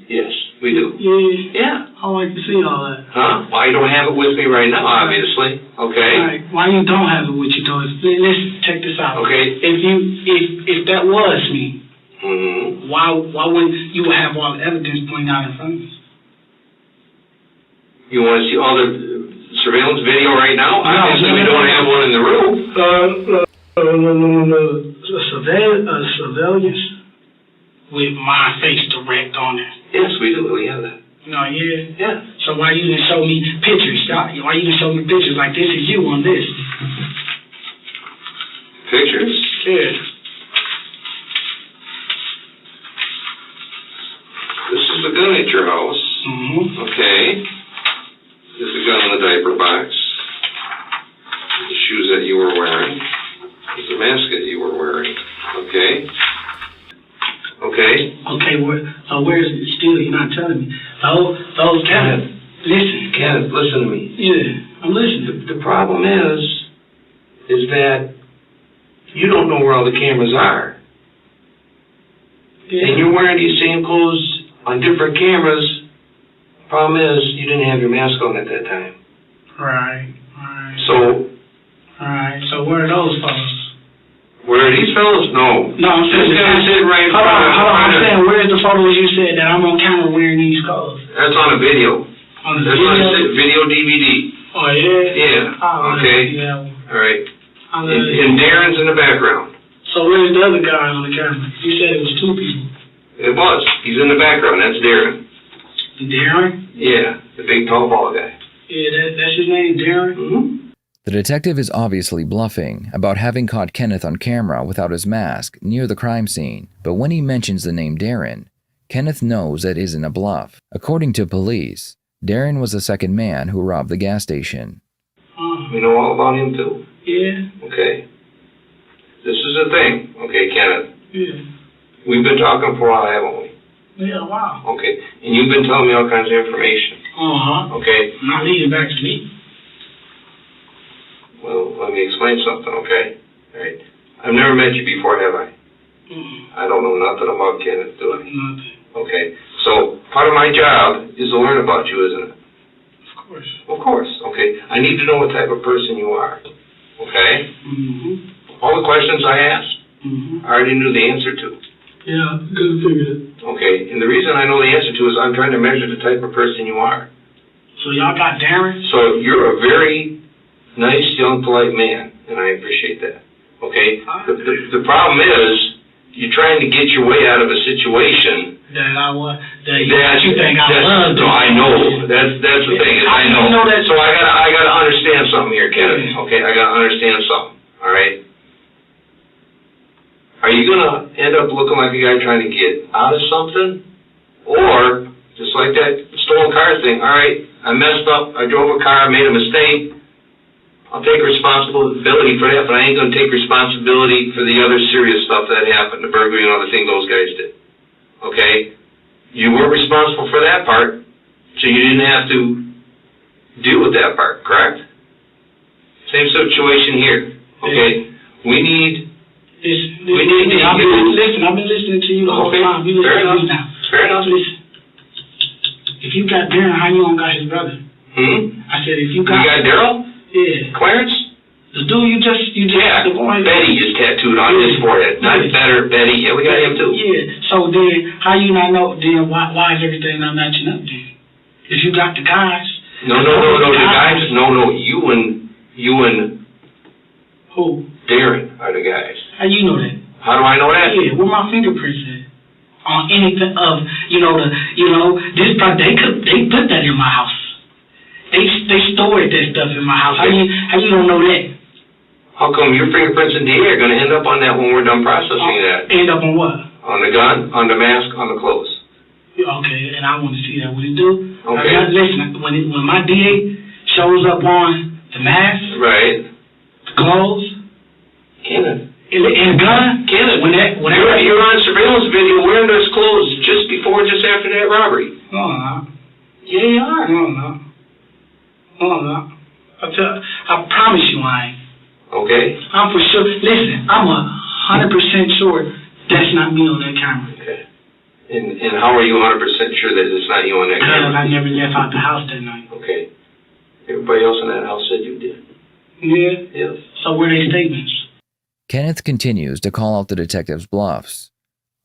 Yes, we do. Yeah. I like to see all that. Huh? Well, I don't have it with me right now, obviously. Okay. Right. Why you don't have it with you though? Listen, check this out. Okay. If that was me, why would you have all the evidence pointing out in front of us? You want to see all the surveillance video right now? Obviously, we don't have one in the room. Surveillance with my face direct on it. Yes, we do. We have that. No, yeah. Yeah. So why you didn't show me pictures? Why you didn't show me pictures like this is you on this? Pictures? Yeah. This is the gun at your house. Okay. This is the gun in the diaper box. The shoes that you were wearing. There's the mask that you were wearing. Okay. Okay. Okay, where is it still? You're not telling me. Those Kenneth. Kenneth, listen to me. Yeah, I'm listening. The problem is that you don't know where all the cameras are. Yeah. And you're wearing these same clothes on different cameras. Problem is, you didn't have your mask on at that time. Right. So where are those fellas? Where are these fellas? No. I'm saying this guy's sitting right in front of Hold on, I'm saying, where's the photos you said that I'm on camera wearing these clothes? That's on a video. On the That's video? on a video DVD. Oh, yeah? Yeah. Okay. Yeah. All right. And Darren's in the background. So where's the other guy on the camera? You said it was two people. It was. He's in the background. That's Darren. Darren? Yeah. The big tall ball guy. Yeah, that's his name, Darren? Mm-hmm. The detective is obviously bluffing about having caught Kenneth on camera without his mask near the crime scene, but when he mentions the name Darren, Kenneth knows that isn't a bluff. According to police, Darren was the second man who robbed the gas station. We know all about him too. Yeah. Okay. This is the thing, okay, Kenneth? Yeah. We've been talking for a while, haven't we? Yeah, wow. Okay. And you've been telling me all kinds of information. Okay. Not leading back to me. Well, let me explain something, okay? All right. I've never met you before, have I? I don't know nothing about Kenneth, do I? Nothing. Okay. So part of my job is to learn about you, isn't it? Of course. Of course. Okay. I need to know what type of person you are. Okay? All the questions I asked, I already knew the answer to. Yeah, good figure it. Okay. And the reason I know the answer to is I'm trying to measure the type of person you are. So y'all got Darren? So you're a very nice, young, polite man, and I appreciate that. Okay? The problem is, you're trying to get your way out of a situation that you think I love. No, I know. That's the thing. Is I know. So I gotta understand something here, Kenneth. Okay, I gotta understand something. All right. Are you gonna end up looking like a guy trying to get out of something, or just like that stolen car thing? All right, I messed up. I drove a car. I made a mistake. I'll take responsibility for that, but I ain't going to take responsibility for the other serious stuff that happened, the burglary and other thing those guys did. Okay? You were responsible for that part, so you didn't have to deal with that part, correct? Same situation here. Okay? We need... Listen, I've been listening to you the whole time. Fair enough. Fair enough. Listen. If you got Darren, how you don't got his brother? I said, if you got... You got Daryl? Yeah. Clarence? The dude you just yeah, the boy. Betty is tattooed on his forehead. Not better, Betty. Yeah, we got him too. Yeah. So then, how you not know? Then why is everything not matching up? Then, if you got the guys. No. The guys. No. You and who? Darren are the guys. How you know that? How do I know that? Yeah, where my fingerprints at? On anything of, this product, they put that in my house. They stored that stuff in my house. Okay. How you don't know that? How come your fingerprints and DA are going to end up on that when we're done processing that? End up on what? On the gun, on the mask, on the clothes. Okay, and I want to see that. What it do? Okay. Listen, when my DA shows up on the mask, Right. the clothes, Kenneth. and the gun, Kenneth, you're on surveillance video wearing those clothes just after that robbery. No, I'm not. Yeah, you are. No, I'm not. No, I'm not. I promise you I ain't. Okay. I'm for sure. Listen, I'm 100% sure that's not me on that camera. Okay. And how are you 100% sure that it's not you on that Because camera? I never left out the house that night. Okay. Everybody else in that house said you did. Yeah? Yes. So where they statements? Kenneth continues to call out the detective's bluffs.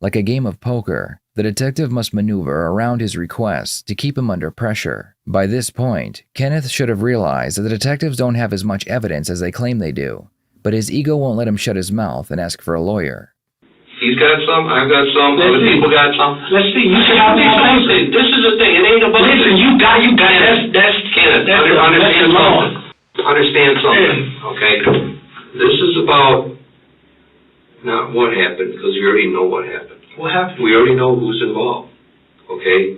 Like a game of poker, the detective must maneuver around his requests to keep him under pressure. By this point, Kenneth should have realized that the detectives don't have as much evidence as they claim they do, but his ego won't let him shut his mouth and ask for a lawyer. He's got some, I've got some, other people got some. Let's see. You should have This is the thing. It ain't about Listen, you got. That's Kenneth, that's understand the law. something. Understand something, okay? This is about not what happened, because we already know what happened. What happened? We already know who's involved, okay?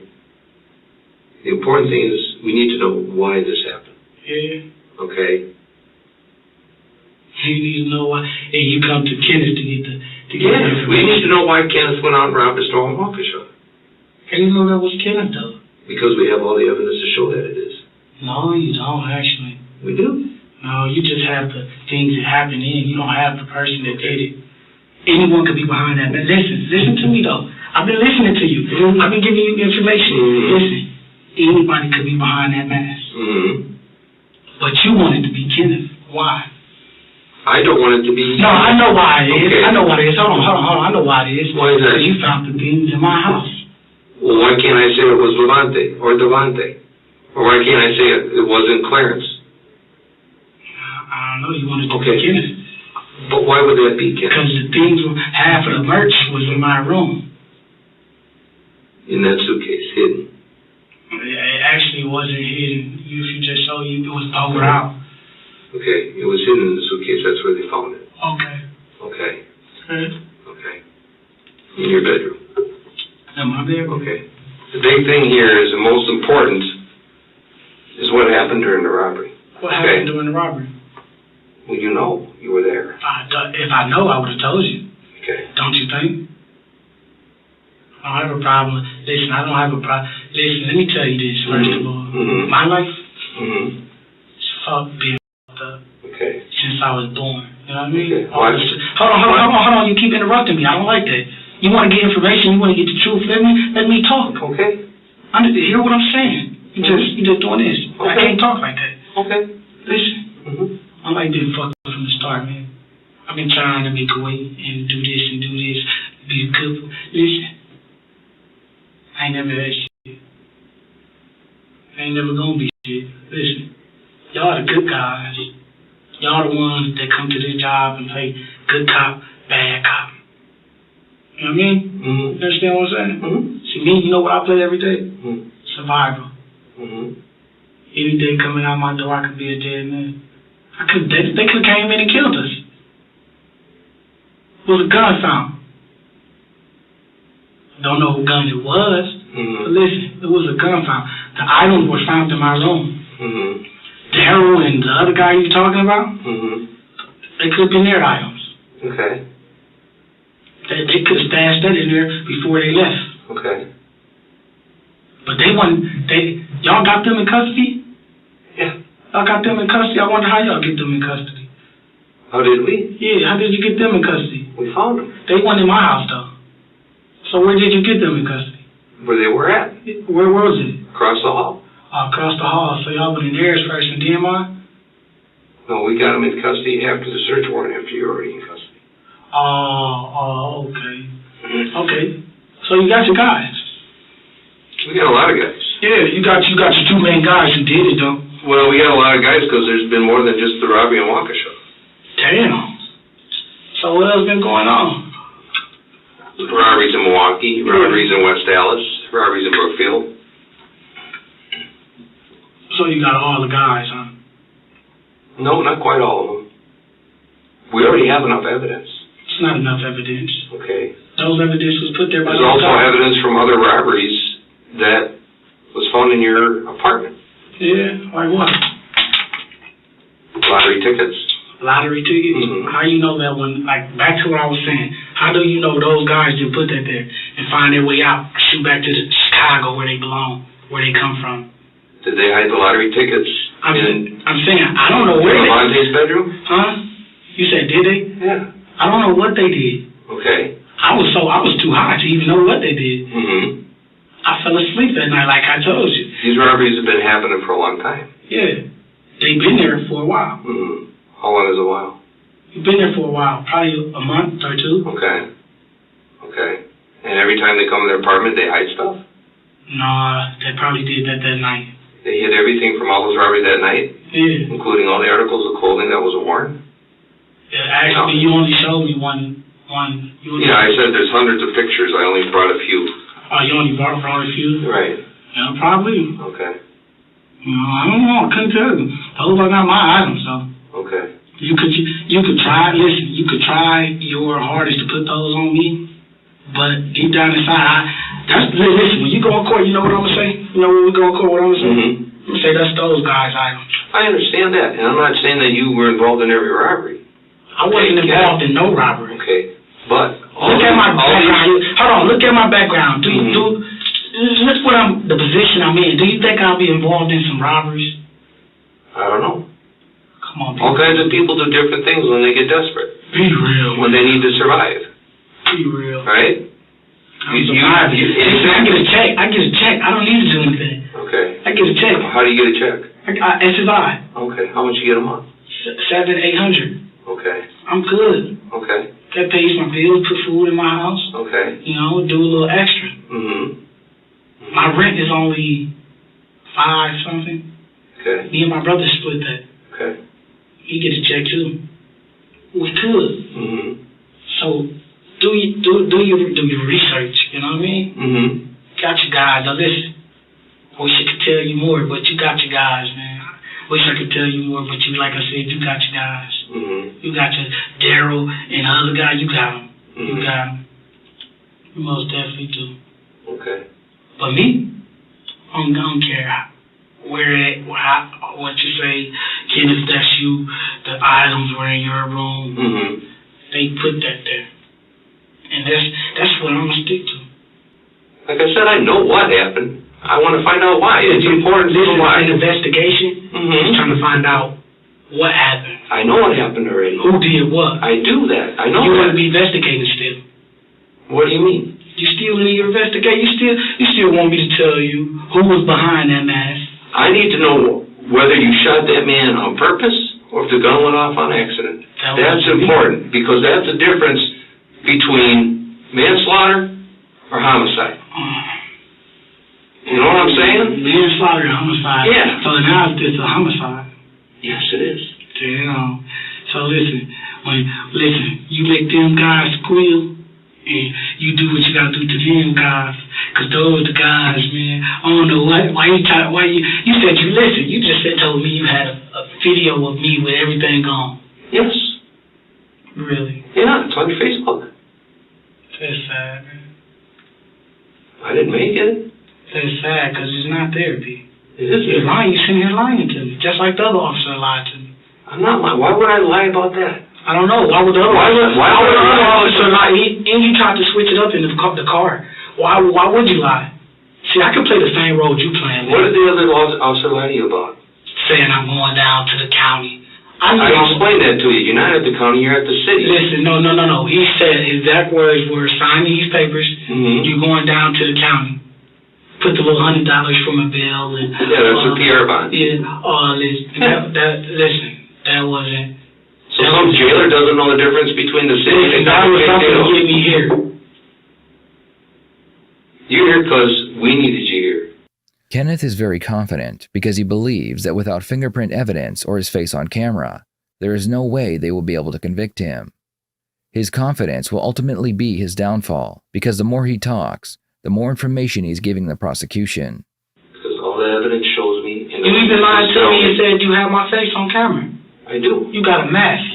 The important thing is we need to know why this happened, Yeah. okay? You need to know why. And you come to Kenneth to get the Yes, we need to know why Kenneth went out and robbed a store and walker shop. How do you know that was Kenneth though? Because we have all the evidence to show that it is. No, you don't actually. We do. No, you just have the things that happen in. You don't have the person that did it. Anyone could be behind that. But listen to me though. I've been listening to you. Mm-hmm. I've been giving you information. Mm-hmm. Listen, anybody could be behind that mask. Mm-hmm. But you want it to be Kenneth. Why? I don't want it to be... No, I know why it is. Okay. I know why it is. Hold on. I know why it is. Why is that? Because you found the things in my house. Well, why can't I say it was Levante or Devante? Or why can't I say it wasn't Clarence? I don't know. You wanted to Okay. be Kenneth. But why would that be, Kenneth? Because the things, half of the merch was in my room. In that suitcase, hidden. It actually wasn't hidden. If you just show you, it was over out. Okay, it was hidden in the suitcase. That's where they found it. Okay. Okay, Good. okay. In your bedroom. In my bedroom. Okay. The big thing here is the most important is what happened during the robbery. What happened during the robbery? Well, you know, you were there. If I know, I would have told you. Okay. Don't you think? I don't have a problem. Listen, I don't have a problem. Listen, let me tell you this, first of all. Mhm. My life Mm-hmm. is fucked being fucked up Okay. since I was born. You know what I mean? Okay. Hold on. You keep interrupting me. I don't like that. You want to get information. You want to get the truth. Let me talk. Okay. I need to hear what I'm saying. You just doing this. I Okay. can't talk like that. Okay. Listen, Mm-hmm. I like being fucked up from the start, man. I've been trying to make a way and do this, be good. Listen, I ain't never had shit. I ain't never gonna be shit. Listen, y'all the good guys. Y'all the ones that come to this job and play good cop, bad cop. You know what I mean? Mm-hmm. You understand what I'm saying? Mm-hmm. See, me, you know what I play every day? Mm-hmm. Survival. Mm-hmm. Any day coming out my door, I could be a dead man. They could have came in and killed us. It was a gun found. Don't know who gun it was. Mm-hmm. But listen, it was a gun found. The items were found in my room. Mm-hmm. Daryl and the other guy you talking about, Mm-hmm. they could have been their items. Okay. They could have stashed that in there before they left. Okay. But y'all got them in custody? Yeah. Y'all got them in custody? I wonder how y'all get them in custody. How did we? Yeah, how did you get them in custody? We found them. They weren't in my house, though. So where did you get them in custody? Where they were at. Where was it? Across the hall. Across the hall. So y'all went in theirs first and then mine? No, we got them in custody after the search warrant, after you were already in custody. Oh, okay. Okay. So you got your guys? We got a lot of guys. Yeah, you got your two main guys who did it, though. Well, we got a lot of guys because there's been more than just the robbery and Walker show. Damn. So what else been going on? Robberies in Milwaukee, robberies in West Dallas, robberies in Brookfield. So you got all the guys, huh? No, not quite all of them. We already have enough evidence. It's not enough evidence. Okay. Those evidence was put there by There's those also guys. evidence from other robberies that was found in your apartment. Yeah, like what? Lottery tickets. Lottery tickets? Mhm. How you know that one? Like, back to what I was saying. How do you know those guys didn't put that there and find their way out, shoot back to the Chicago where they belong, where they come from? Did they hide the lottery tickets I'm in saying, I don't know where they... Lamonte's bedroom? Huh? You said, did they? Yeah. I don't know what they did. Okay. I was too high to even know what they did. Mm-hmm. I fell asleep that night, like I told you. These robberies have been happening for a long time. Yeah. They've been there for a while. Mm-hmm. How long is a while? You've been there for a while, probably a month or two. Okay. Okay. And every time they come in their apartment, they hide stuff? Nah, they probably did that night. They hid everything from all those robberies that night? Yeah. Including all the articles of clothing that was worn? Yeah, actually, you only showed me one. Yeah, I said there's hundreds of pictures. I only brought a few. Oh, you only brought a few? Right. Yeah, probably. Okay. I don't know. I couldn't tell you. Those are not my items, so. Okay. You could try. Listen, you could try your hardest to put those on me, but deep down inside, listen. When you go in court, you know what I'm gonna say. You know when we go in court, what I'm gonna say. Mm-hmm. I'm gonna say that's those guys' items. I understand that, and I'm not saying that you were involved in every robbery. I wasn't involved in no robbery. Okay, but Look at my background. Hold on. Look at my background. Mm-hmm. Look what the position I'm in. Do you think I'll be involved in some robberies? I don't know. Come on, All kinds of people do different things when they get desperate, be real. when they need to survive, Be real. right? I'm surviving. Listen, I get a check. I don't need to do anything. Okay. I get a check. How do you get a check? SSI. Okay. How much you get a month? $700-800. Okay. I'm good. Okay. That pays my bills, put food in my house. Okay. You know, do a little extra. Mm-hmm. My rent is only $5 something. Okay. Me and my brother split that. Okay. He get a check too. We could. Mm-hmm. So do your research. You know what I mean? Mm-hmm. Got your guys. Now listen. Wish I could tell you more, but you got your guys, man. Wish I could tell you more, but you, like I said, you got your guys. Mm-hmm. You got your Daryl and the other guy. You got them. Mm-hmm. You got them. You most definitely do. Okay. But me, I don't care where what you say. Kenneth, that's you. The items were in your room. Mm-hmm. They put that there, and that's what I'm gonna stick to. Like I said, I know what happened. I want to find out why. It's important to know why. An investigation. Mm-hmm. Is trying to find out what happened. I know what happened already. Who did what? I do that. I know You that. want to be investigating still? What do you mean? You still need to investigate? You still want me to tell you who was behind that mask? I need to know whether you shot that man on purpose or if the gun went off on accident. That's important because that's the difference between manslaughter or homicide. You know what I'm saying? Manslaughter and homicide. Yeah. So now it's a homicide. Yes, it is. Damn. So listen, you make them guys squeal, and you do what you gotta do to them guys, 'cause those the guys, man. I don't know why you said you listen. You just told me you had a video of me with everything gone. Yes. Really? Yeah, it's on your Facebook. That's sad, man. I didn't make it. That's sad, 'cause it's not there, B. It is. You're lying. You're sitting here lying to me, just like the other officer lied to me. I'm not lying. Why would I lie about that? I don't know. Why would the other officer lie? And you tried to switch it up in the car. Why would you lie? See, I can play the same role you playing. What did the other officer lie to you about? Saying I'm going down to the county. I explained that to you. You're not at the county. You're at the city. Listen, no. He said his exact words were, sign these papers. Mm-hmm. You're going down to the county. Put the little $100 from a bill. And, yeah, that's a PR bond. Yeah, listen, that wasn't... So some jailer doesn't know the difference between the city and the that was county. something to get me here. You're here because we needed you here. Kenneth is very confident because he believes that without fingerprint evidence or his face on camera, there is no way they will be able to convict him. His confidence will ultimately be his downfall because the more he talks, the more information he's giving the prosecution. Because all the evidence shows me. You even lied to me and said you have my face on camera. I do. You got a mask.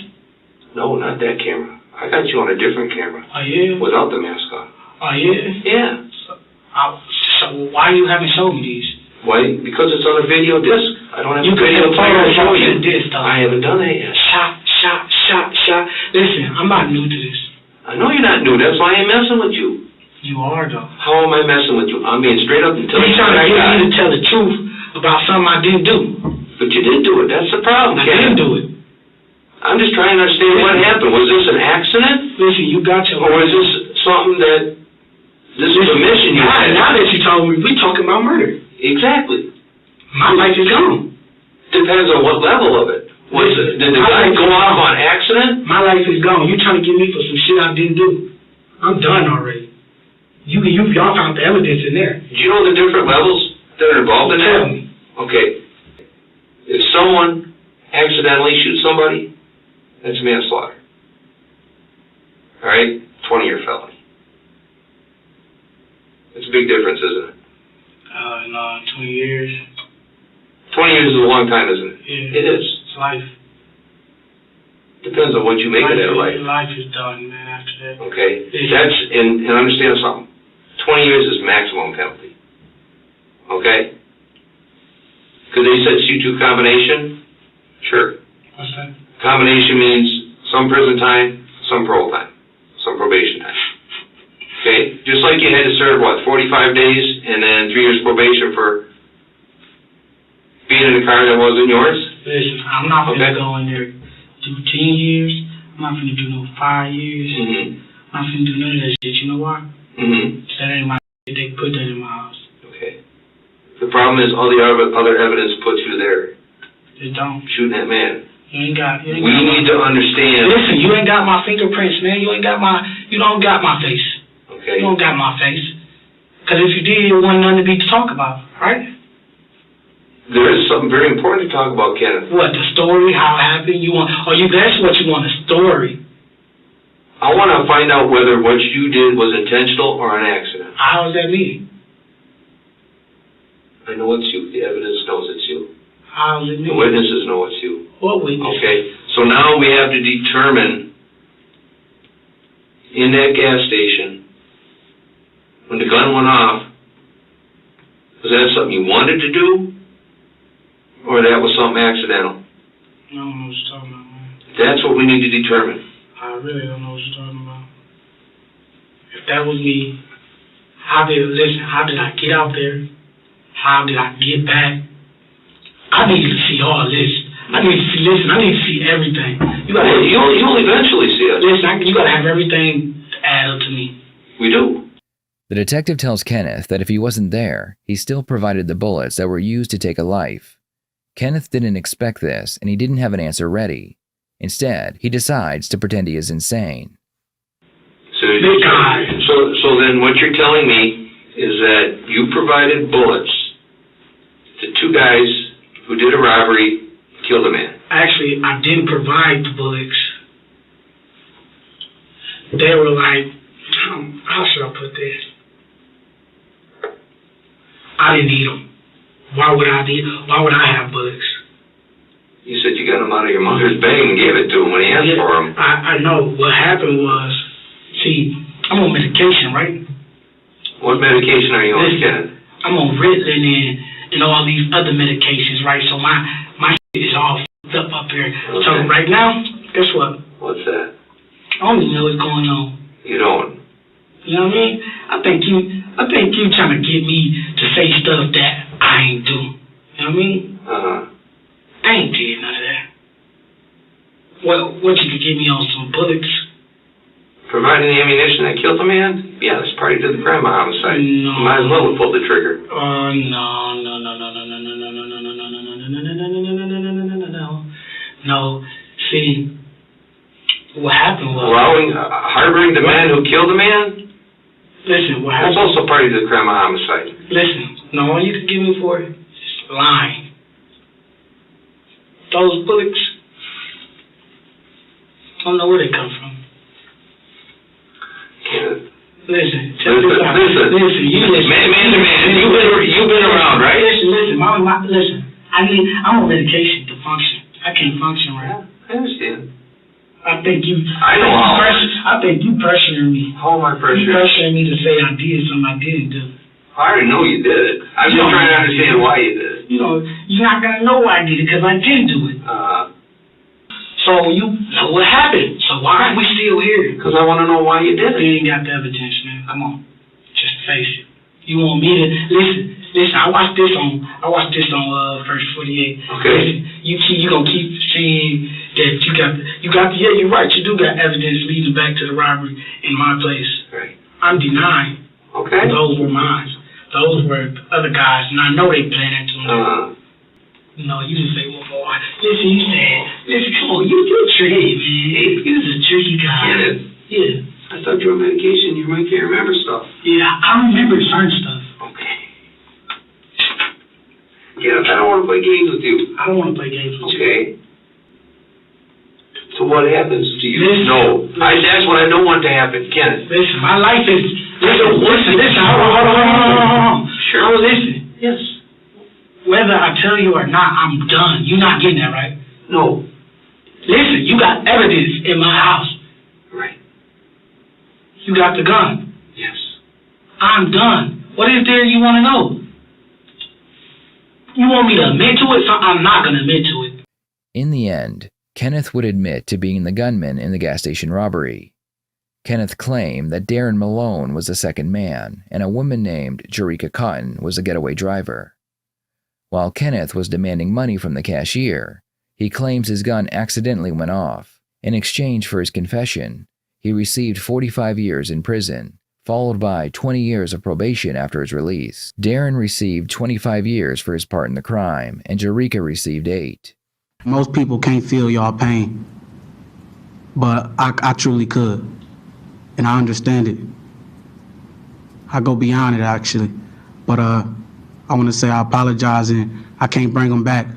No, not that camera. I got you on a different camera. Oh, yeah? Without the mask on. Oh, yeah? Yeah. So why you haven't showed me these? Why? Because it's on a video disc. I don't have You a could video have player to show photos you. of this, though. I haven't done that yet. Shot. Listen, I'm not new to this. I know you're not new. That's why I ain't messing with you. You are, though. How am I messing with you? I'm being straight up and telling You're you trying what to I get got. me to tell the truth about something I didn't do. But you did do it. That's the problem, I Ken. didn't do it. I'm just trying to understand what happened. Was this an accident? Listen, you got your... Or was this something that... This is a mission you had? Now that you told me, we talking about murder. Exactly. My life is gone. Depends on what level of it. Did the guy go off on accident? My life is gone. You trying to get me for some shit I didn't do. I'm done already. Y'all found the evidence in there. Do you know the different levels that are involved in that? Tell me. Okay. If someone accidentally shoots somebody, that's manslaughter. All right? 20-year felony. It's a big difference, isn't it? No, 20 years. 20 years is a long time, isn't it? Yeah. It is. It's life. Depends on what you make of that life. Life is done, man, after that. Okay? Yeah. That's, and understand something. 20 years is maximum penalty. Okay? Because they said C2 combination? Sure. What's that? Combination means some prison time, some parole time, some probation time. Okay? Just like you had to serve, 45 days and then 3 years probation for being in a car that wasn't yours? Listen, I'm not going to go in there do 10 years. I'm not going to do no 5 years. Mm-hmm. I'm not going to do none of that shit. You know why? Mm-hmm. That ain't my shit. They put that in my house. Okay. The problem is all the other evidence puts you there. They don't. Shooting that man. You ain't got We need to understand. Listen, you ain't got my fingerprints, man. You don't got my face. Okay. You don't got my face. Because if you did, it wasn't nothing to be to talk about, right? There is something very important to talk about, Kenneth. What, the story, how it happened? That's what you want, a story. I want to find out whether what you did was intentional or an accident. How does that mean? I know it's you. The evidence knows it's you. How does it The mean? witnesses know it's you. What witness? Okay. So now we have to determine in that gas station when the gun went off, was that something you wanted to do? Or that was something accidental? I don't know what you're talking about, man. That's what we need to determine. I really don't know what you're talking about. If that was me, how did I get out there? How did I get back? I need to see all this. I need to see everything. You'll eventually see it. Listen, you gotta have everything add up to me. We do. The detective tells Kenneth that if he wasn't there, he still provided the bullets that were used to take a life. Kenneth didn't expect this, and he didn't have an answer ready. Instead, he decides to pretend he is insane. So then what you're telling me is that you provided bullets to two guys who did a robbery, killed a man. Actually, I didn't provide the bullets. They were like, how should I put this? I didn't need them. Why would I have bullets? You said you got them out of your mother's bag and gave it to him when he asked for them. I know. What happened was, see, I'm on medication, right? What medication are you on, Kenneth? I'm on Ritalin and all these other medications, right? So my shit is all f***ed up here. Okay. So right now, guess what? What's that? I don't even know what's going on. You don't? You know what I mean? I think you trying to get me to say stuff that I ain't do. You know what I mean? Uh-huh. I ain't did none of that. What you could get me on some bullets? Providing the ammunition that killed the man? Yeah, that's party to the crime of homicide. No. You might as well have pulled the trigger. No. See, what happened was... Harboring the man who killed the man? Listen, what That's happened... also party to the crime of homicide. Listen, no, all you could give me for it is lying. Those bullets, I don't know where they come from. listen. Man to man, you've been around, right? Listen. I'm on medication to function. I can't function right. I understand. I think you pressuring me. How am I You pressuring? pressuring me to say I did something I didn't do. I already know you did it. I'm just trying to understand why you did it. You know, you're not gonna know why I did it because I didn't do it. So what happened? So why are we still here? Because I want to know why you did it. You ain't got the evidence, man. Come on, just face it. You want me to listen? I watched this on First 48. Okay. Listen, you gonna keep saying that you got yeah, you're right. You do got evidence leading back to the robbery in my place. Right. I'm denying. Okay. Those were mine. Those were other guys, and I know they planned to. No, you just say, well, boy, listen, come on, you're tricky, man. You're a tricky guy. Yeah. I thought you were on medication. You might can't remember stuff. Yeah, I remember certain stuff. Okay. Yeah, I don't want to play games with you. I don't want to play games with you. Okay. So what happens to you? Listen. That's what I don't want to happen, Kenneth. Listen, my life is... Listen, hold on. Sure. Oh, listen. Yes. Whether I tell you or not, I'm done. You're not getting that, right? No. Listen, you got evidence in my house. Right. You got the gun. Yes. I'm done. What is there you want to know? You want me to admit to it? So I'm not going to admit to it. In the end, Kenneth would admit to being the gunman in the gas station robbery. Kenneth claimed that Darren Malone was the second man, and a woman named Jerika Cotton was the getaway driver. While Kenneth was demanding money from the cashier, he claims his gun accidentally went off. In exchange for his confession, he received 45 years in prison, followed by 20 years of probation after his release. Darren received 25 years for his part in the crime, and Jerika received 8. Most people can't feel y'all pain, but I truly could, and I understand it. I go beyond it, actually, but I want to say I apologize, and I can't bring them back,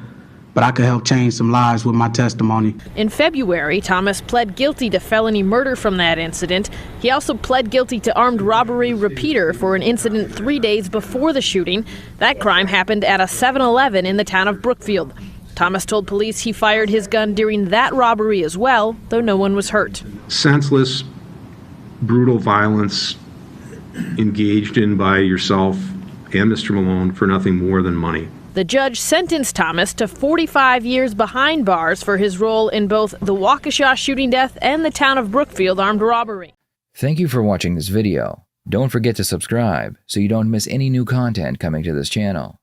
but I could help change some lives with my testimony. In February, Thomas pled guilty to felony murder from that incident. He also pled guilty to armed robbery repeater for an incident 3 days before the shooting. That crime happened at a 7-Eleven in the town of Brookfield. Thomas told police he fired his gun during that robbery as well, though no one was hurt. Senseless, brutal violence engaged in by yourself and Mr. Malone for nothing more than money. The judge sentenced Thomas to 45 years behind bars for his role in both the Waukesha shooting death and the town of Brookfield armed robbery. Thank you for watching this video. Don't forget to subscribe so you don't miss any new content coming to this channel.